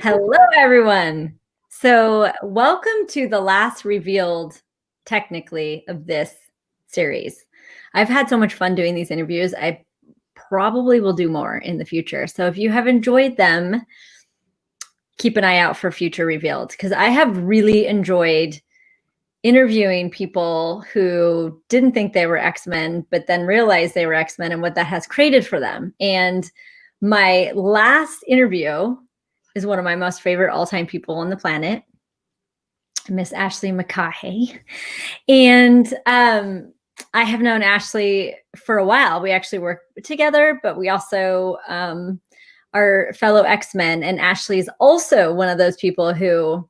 Hello, everyone. So welcome to the last revealed, technically, of this series. I've had so much fun doing these interviews. I probably will do more in the future. So if you have enjoyed them, keep an eye out for future revealed, because I have really enjoyed interviewing people who didn't think they were X-Men, but then realized they were X-Men and what that has created for them. And my last interview is one of my most favorite all-time people on the planet, Miss Ashley McCaughey. And I have known Ashley for a while. We actually work together, but we also are fellow X-Men. And Ashley is also one of those people who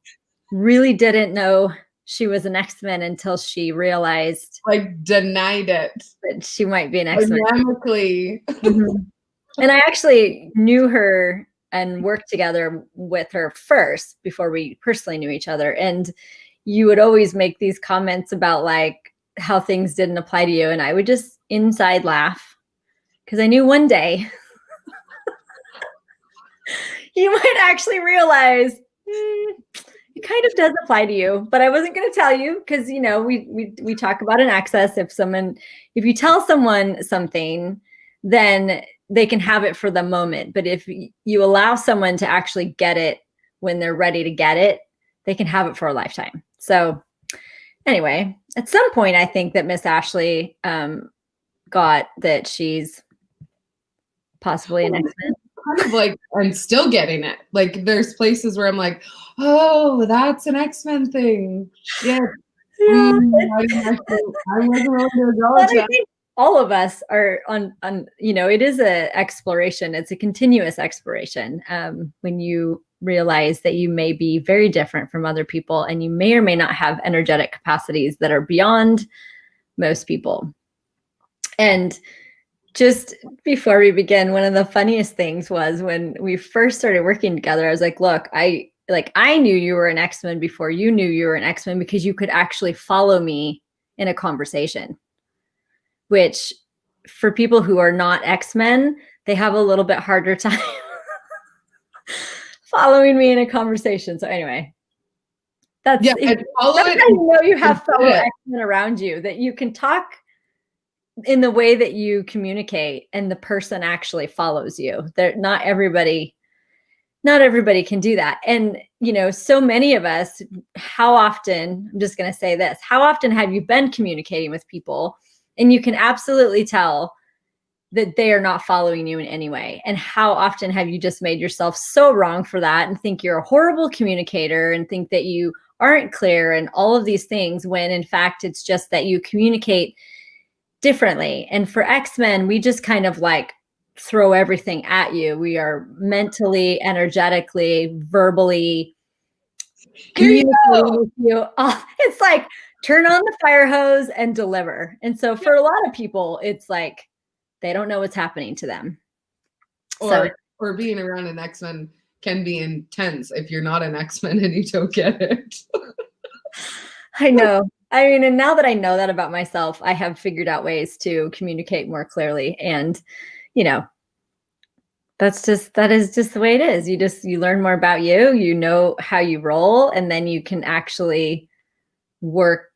really didn't know she was an X-Men until she realized, like, denied it, that she might be an X-Men. dynamically. And I actually knew her and worked together with her first before we personally knew each other. And you would always make these comments about like how things didn't apply to you. And I would just inside laugh because I knew one day you might actually realize it kind of does apply to you, but I wasn't going to tell you because, you know, we talk about an access. If you tell someone something, then they can have it for the moment. But if you allow someone to actually get it when they're ready to get it, they can have it for a lifetime. So anyway, at some point, I think that Miss Ashley got that she's possibly an X-Men. Kind of like, I'm still getting it. Like, there's places where I'm like, oh, that's an X-Men thing. Shit. Yeah. I wasn't willing to acknowledge that. All of us are on, you know, it is a exploration. It's a continuous exploration. When you realize that you may be very different from other people and you may or may not have energetic capacities that are beyond most people. And just before we begin, one of the funniest things was when we first started working together, I was like, look, I knew you were an X-Men before you knew you were an X-Men because you could actually follow me in a conversation, which for people who are not X-Men, they have a little bit harder time following me in a conversation. So anyway, that's how you know you have fellow X-Men around you, that you can talk in the way that you communicate and the person actually follows you. Not everybody can do that. And, you know, so many of us, how often, I'm just going to say this, how often have you been communicating with people and you can absolutely tell that they are not following you in any way? And how often have you just made yourself so wrong for that and think you're a horrible communicator and think that you aren't clear and all of these things, when in fact, it's just that you communicate differently. And for X-Men, we just kind of like throw everything at you. We are mentally, energetically, verbally communicating with you. It's like turn on the fire hose and deliver. And so for a lot of people, it's like they don't know what's happening to them. Or being around an X-Men can be intense if you're not an X-Men and you don't get it. I know. I mean, and now that I know that about myself, I have figured out ways to communicate more clearly. And, you know, that is just the way it is. You learn more about you, you know how you roll, and then you can actually work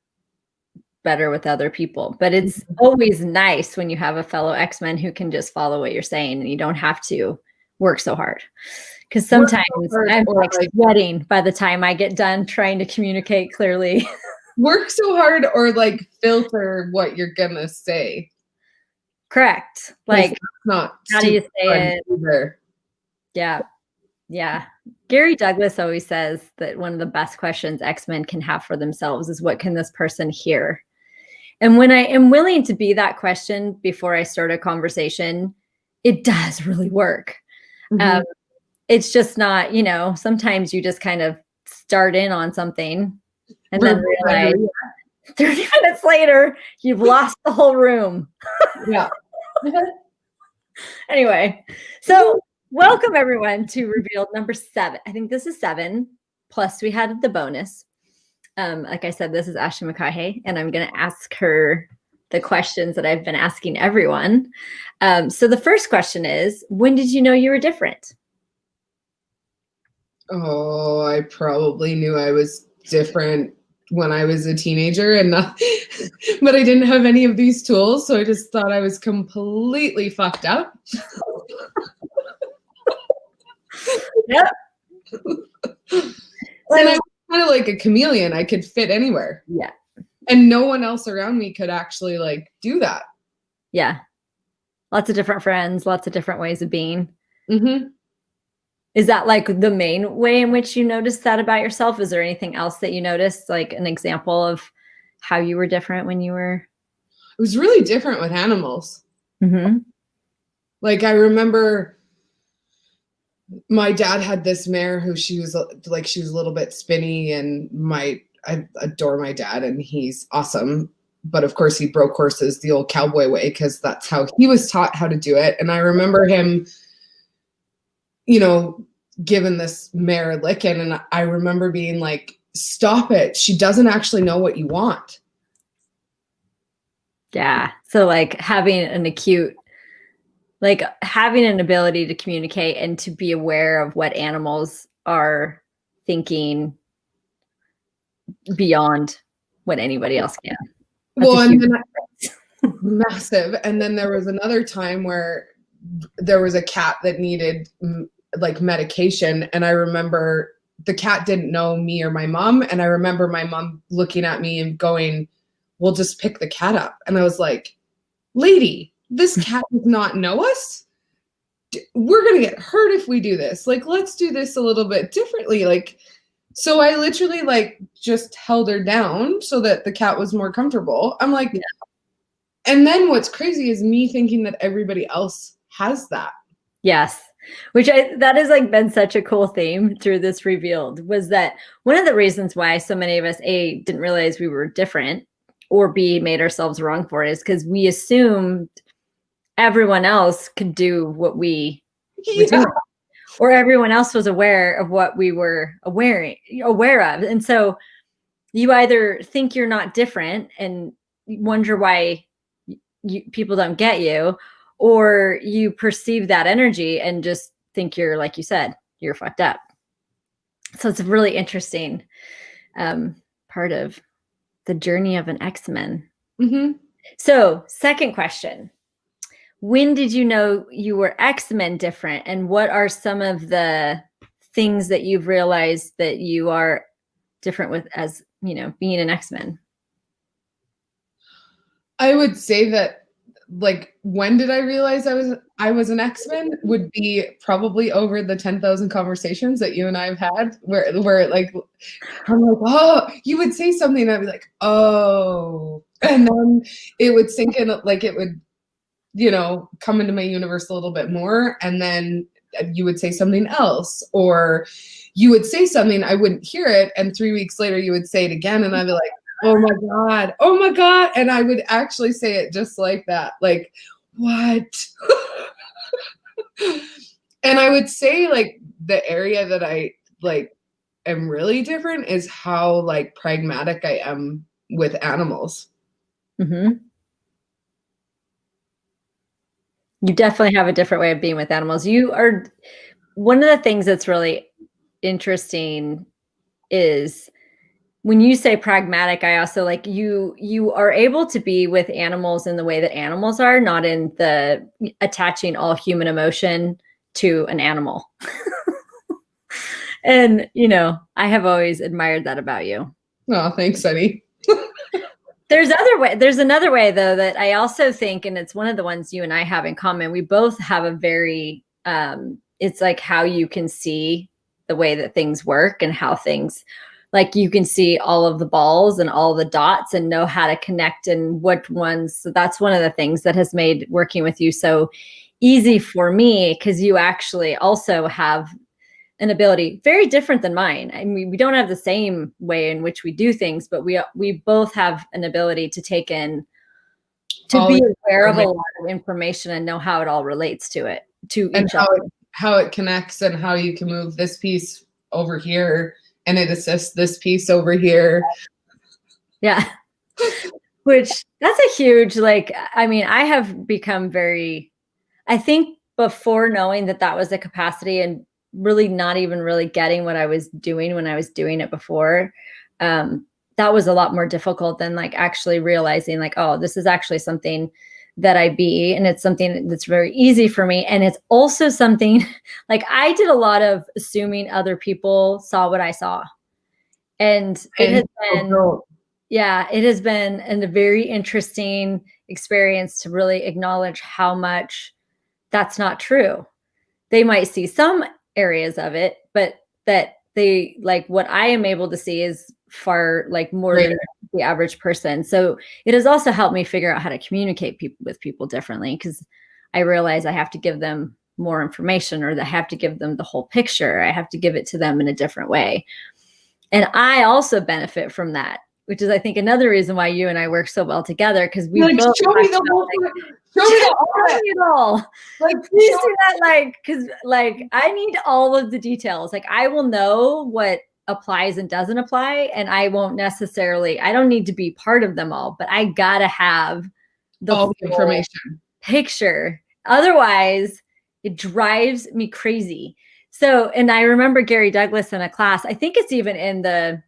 better with other people. But it's always nice when you have a fellow X-Men who can just follow what you're saying and you don't have to work so hard. Because sometimes I'm like sweating by the time I get done trying to communicate clearly. Work so hard or like filter what you're gonna say. Correct. Like, not how do you say it? Either. Yeah. Gary Douglas always says that one of the best questions X-Men can have for themselves is, what can this person hear? And when I am willing to be that question before I start a conversation, it does really work. Mm-hmm. It's just not, you know, sometimes you just kind of start in on something and then realize 30 minutes later, you've lost the whole room. Yeah. Anyway, so welcome everyone to Revealed number 7. I think this is 7. Plus we had the bonus. Like I said, this is Ashley McCaughey, and I'm going to ask her the questions that I've been asking everyone. So the first question is, when did you know you were different? Oh, I probably knew I was different when I was a teenager and not, but I didn't have any of these tools. So I just thought I was completely fucked up. Yep. And I was kind of like a chameleon. I could fit anywhere. Yeah. And no one else around me could actually like do that. Yeah. Lots of different friends, lots of different ways of being. Mm-hmm. Is that like the main way in which you noticed that about yourself? Is there anything else that you noticed, like an example of how you were different when you were? It was really different with animals. Mm-hmm. Like I remember my dad had this mare who she was a little bit spinny, and I adore my dad and he's awesome. But of course he broke horses the old cowboy way because that's how he was taught how to do it. And I remember him, giving this mare a licking, and I remember being like, stop it. She doesn't actually know what you want. Yeah. So like having an ability to communicate and to be aware of what animals are thinking beyond what anybody else can. Massive. And then there was another time where there was a cat that needed like medication. And I remember the cat didn't know me or my mom. And I remember my mom looking at me and going, "We'll just pick the cat up." And I was like, "Lady, this cat does not know us. We're going to get hurt if we do this. Like, let's do this a little bit differently." Like, so I literally like just held her down so that the cat was more comfortable. I'm like, yeah. And then what's crazy is me thinking that everybody else has that. Yes. That has like been such a cool theme through this Revealed, was that one of the reasons why so many of us, A, didn't realize we were different, or B, made ourselves wrong for it, is because we assumed everyone else could do what we were doing, or everyone else was aware of what we were aware of. And so you either think you're not different and wonder why people don't get you, or you perceive that energy and just think you're, like you said, you're fucked up. So it's a really interesting part of the journey of an Xmen. Mm-hmm. So, second question. When did you know you were Xmen different? And what are some of the things that you've realized that you are different with as, being an Xmen? I would say that, like, when did I realize I was an Xmen would be probably over the 10,000 conversations that you and I have had where like, I'm like, oh, you would say something and I'd be like, oh, and then it would sink in, like it would, come into my universe a little bit more. And then you would say something else, or you would say something, I wouldn't hear it. And 3 weeks later you would say it again. And I'd be like, oh my God. Oh my God. And I would actually say it just like that. Like, what? And I would say like the area that I like am really different is how like pragmatic I am with animals. Mm-hmm. You definitely have a different way of being with animals. You are, one of the things that's really interesting is when you say pragmatic, I also like you are able to be with animals in the way that animals are, not in the attaching all human emotion to an animal. And, I have always admired that about you. Oh, thanks, honey. There's another way though, that I also think, and it's one of the ones you and I have in common. We both have a very, it's like how you can see the way that things work and how things, like you can see all of the balls and all the dots and know how to connect and what ones. So that's one of the things that has made working with you so easy for me, because you actually also have an ability very different than mine. I mean, we don't have the same way in which we do things, but we both have an ability to take in, to be aware of a lot of information and know how it all relates to it, to each other. How it connects and how you can move this piece over here and it assists this piece over here. Yeah. Which that's a huge, like, I mean, I have become I think before knowing that was a capacity and really not even really getting what I was doing when I was doing it before, that was a lot more difficult than like actually realizing like, oh, this is actually something that I be, and it's something that's very easy for me. And it's also something like I did a lot of assuming other people saw what I saw. And it has been, yeah, it has been a very interesting experience to really acknowledge how much that's not true. They might see some areas of it, but that they like what I am able to see is far like more than the average person. So it has also helped me figure out how to communicate with people differently, because I realize I have to give them more information, or that I have to give them the whole picture. I have to give it to them in a different way. And I also benefit from that, which is, I think, another reason why you and I work so well together, because we like, both show me the whole show me it all. Like, please do that, like, because like I need all of the details. Like, I will know what applies and doesn't apply, and I won't necessarily, I don't need to be part of them all, but I gotta have all the information picture. Otherwise, it drives me crazy. So, and I remember Gary Douglas in a class, I think it's even in the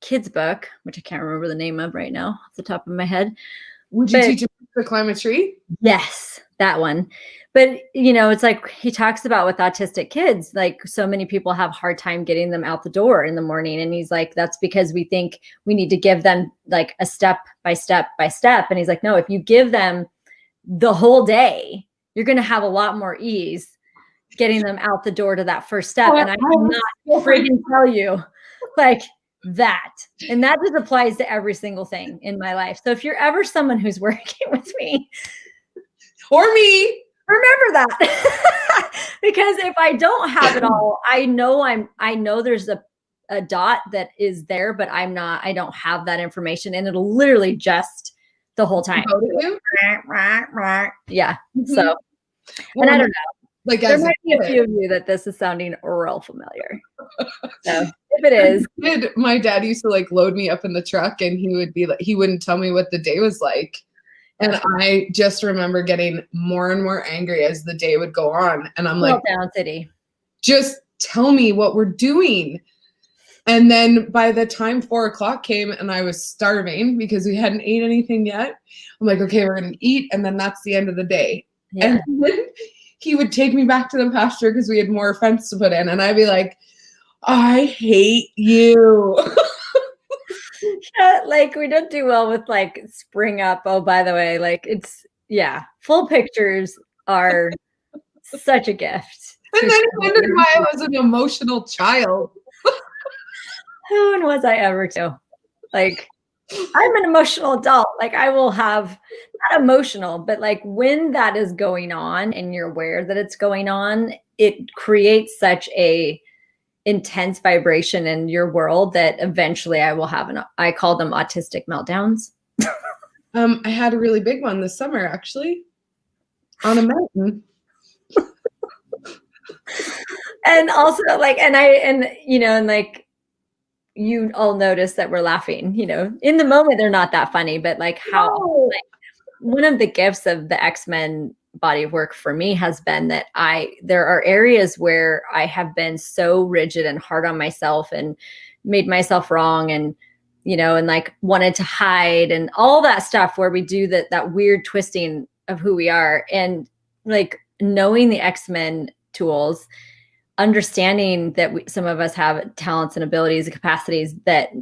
kids book, which I can't remember the name of right now off the top of my head. Would you teach them to climb a tree? Yes, that one. But, you know, it's like he talks about with autistic kids, like so many people have a hard time getting them out the door in the morning. And he's like, that's because we think we need to give them like a step by step by step. And he's like, no, if you give them the whole day, you're going to have a lot more ease getting them out the door to that first step. And I cannot freaking tell you like that. And that just applies to every single thing in my life. So if you're ever someone who's working with me or me, remember that. Because if I don't have it all, I know there's a dot that is there, but I don't have that information, and it'll literally just the whole time. Yeah. So, and I don't know. Like, there might be a few of you that this is sounding real familiar. So if it is, my dad used to like load me up in the truck, and he would be like, he wouldn't tell me what the day was like. And I just remember getting more and more angry as the day would go on. And I'm like, down city, just tell me what we're doing. And then by the time 4 o'clock came and I was starving because we hadn't ate anything yet, I'm like, okay, we're going to eat. And then that's the end of the day. Yeah. And then he would take me back to the pasture because we had more fence to put in. And I'd be like, I hate you. Yeah, like we don't do well with like spring up. Oh, by the way, like it's, yeah, full pictures are such a gift. And then I wondered why I was an emotional child. When was I ever to? Like, I'm an emotional adult. Like, I will have, not emotional, but like when that is going on and you're aware that it's going on, it creates such a intense vibration in your world that eventually I will have I call them autistic meltdowns. I had a really big one this summer, actually, on a mountain. And also like, and you know, and like, you all notice that we're laughing, you know, in the moment, they're not that funny, but like how, like, one of the gifts of the Xmen body of work for me has been that there are areas where I have been so rigid and hard on myself and made myself wrong, and, you know, and like wanted to hide and all that stuff where we do that weird twisting of who we are. And like knowing the Xmen tools, understanding that some of us have talents and abilities and capacities that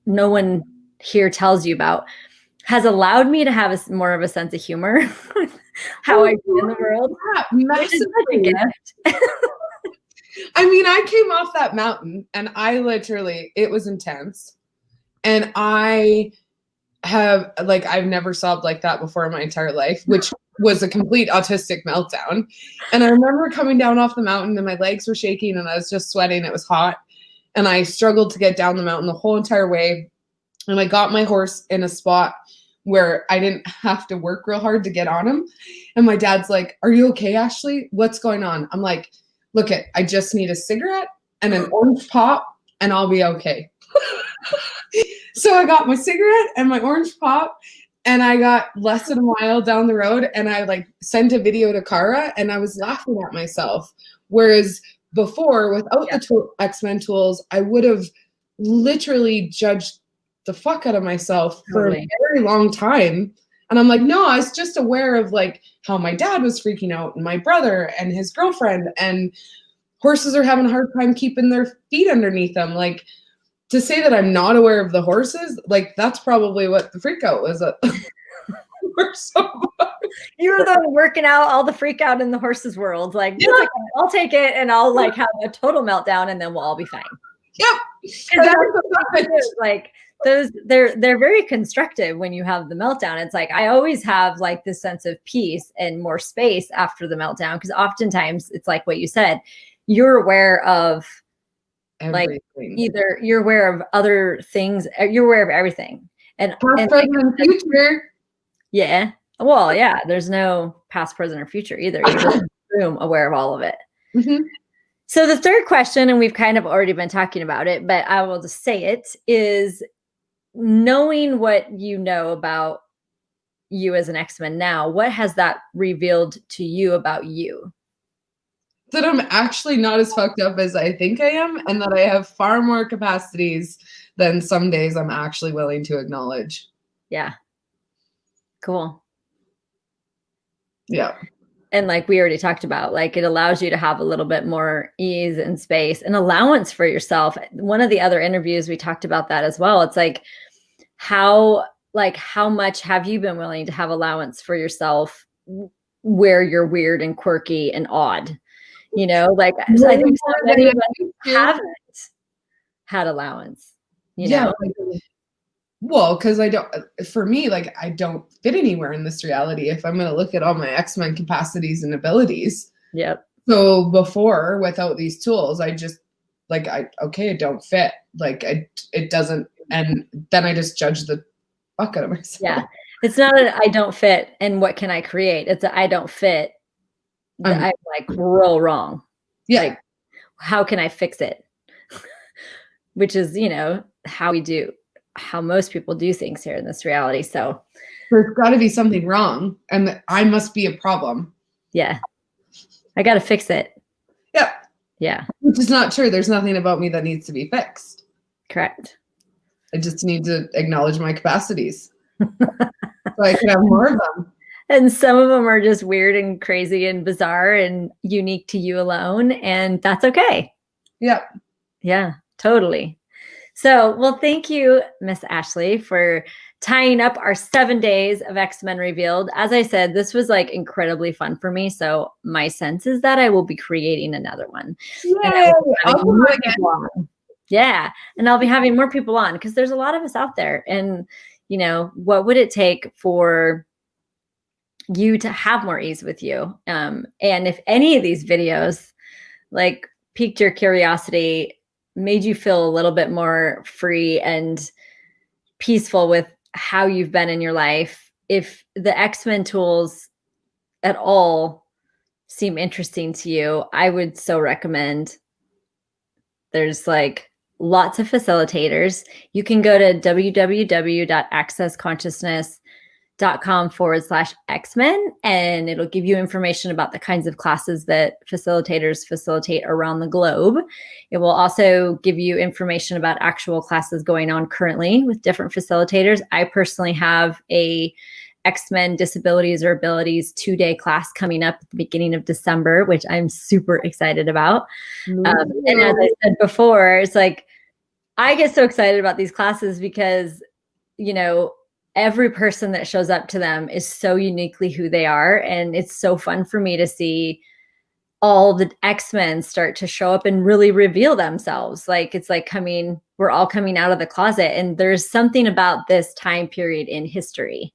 no one here tells you about, has allowed me to have more of a sense of humor with how I do in the world. Which is such a gift. I mean, I came off that mountain and I literally, it was intense. And I have, like, I've never sobbed like that before in my entire life, which was a complete autistic meltdown. And I remember coming down off the mountain and my legs were shaking and I was just sweating. It was hot. And I struggled to get down the mountain the whole entire way. And I got my horse in a spot where I didn't have to work real hard to get on him. And my dad's like, are you okay, Ashley? What's going on? I'm like, look, I just need a cigarette and an orange pop and I'll be okay. So I got my cigarette and my orange pop And I got less than a mile down the road and I like sent a video to Kara and I was laughing at myself. Whereas before, without the Xmen tools, I would have literally judged the fuck out of myself for a very long time. And I'm like, no, I was just aware of like how my dad was freaking out and my brother and his girlfriend, and horses are having a hard time keeping their feet underneath them. Like, to say that I'm not aware of the horses, like that's probably what the freak out was. You were the one working out all the freak out in the horses world. Like, yeah. Okay, I'll take it and I'll like have a total meltdown and then we'll all be fine. Yep. Like those, they're very constructive when you have the meltdown. It's like, I always have like this sense of peace and more space after the meltdown. Cause oftentimes it's like what you said, you're aware of everything. Like either you're aware of other things, you're aware of everything. And present, and future. Yeah. Well, yeah, there's no past, present, or future either. You're just aware of all of it. Mm-hmm. So the third question, and we've kind of already been talking about it, but I will just say it, is knowing what you know about you as an Xmen now, what has that revealed to you about you? That I'm actually not as fucked up as I think I am, and that I have far more capacities than some days I'm actually willing to acknowledge. Yeah. Cool. Yeah. And like we already talked about, like it allows you to have a little bit more ease and space and allowance for yourself. One of the other interviews, we talked about that as well. It's like how much have you been willing to have allowance for yourself where you're weird and quirky and odd? You know, like so I think many of us haven't had allowance, you know? Well, because for me, like I don't fit anywhere in this reality if I'm going to look at all my Xmen capacities and abilities. Yep. So before, without these tools, I just like, I don't fit. Like it doesn't. And then I just judge the fuck out of myself. Yeah. It's not that I don't fit and what can I create? It's that I don't fit. I'm like real wrong. Yeah. Like, how can I fix it? Which is, you know, how most people do things here in this reality. So there's got to be something wrong and I must be a problem. Yeah. I got to fix it. Yeah. Yeah. Which is not true. There's nothing about me that needs to be fixed. Correct. I just need to acknowledge my capacities so I can have more of them. And some of them are just weird and crazy and bizarre and unique to you alone. And that's okay. Yeah. Yeah, totally. So, well, thank you, Miss Ashley, for tying up our 7 days of Xmen Revealed. As I said, this was like incredibly fun for me. So my sense is that I will be creating another one. Yeah. And I'll be having more people on because there's a lot of us out there. And, you know, what would it take for you to have more ease with you? And if any of these videos like piqued your curiosity, made you feel a little bit more free and peaceful with how you've been in your life, if the Xmen tools at all seem interesting to you, I would so recommend. There's like lots of facilitators. You can go to www.accessconsciousness.com/Xmen, and it'll give you information about the kinds of classes that facilitators facilitate around the globe. It will also give you information about actual classes going on currently with different facilitators. I personally have a Xmen Disabilities or Abilities 2-day class coming up at the beginning of December, which I'm super excited about. And as I said before, it's like, I get so excited about these classes because, you know, every person that shows up to them is so uniquely who they are. And it's so fun for me to see all the Xmen start to show up and really reveal themselves. Like, it's like we're all coming out of the closet. And there's something about this time period in history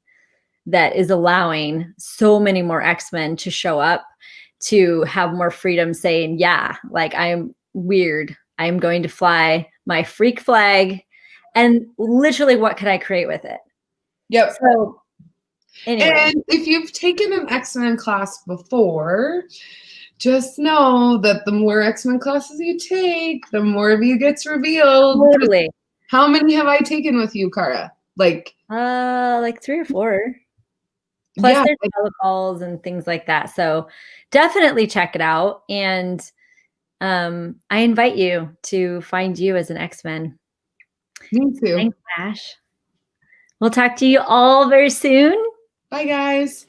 that is allowing so many more Xmen to show up, to have more freedom saying, yeah, like I'm weird. I'm going to fly my freak flag. And literally, what could I create with it? Yep. So anyway. And if you've taken an Xmen class before, just know that the more Xmen classes you take, the more of you gets revealed. Totally. How many have I taken with you, Kara? Like Like 3 or 4. Plus there's calls and things like that. So definitely check it out. And I invite you to find you as an Xmen. Me too. Thanks, Ash. We'll talk to you all very soon. Bye, guys.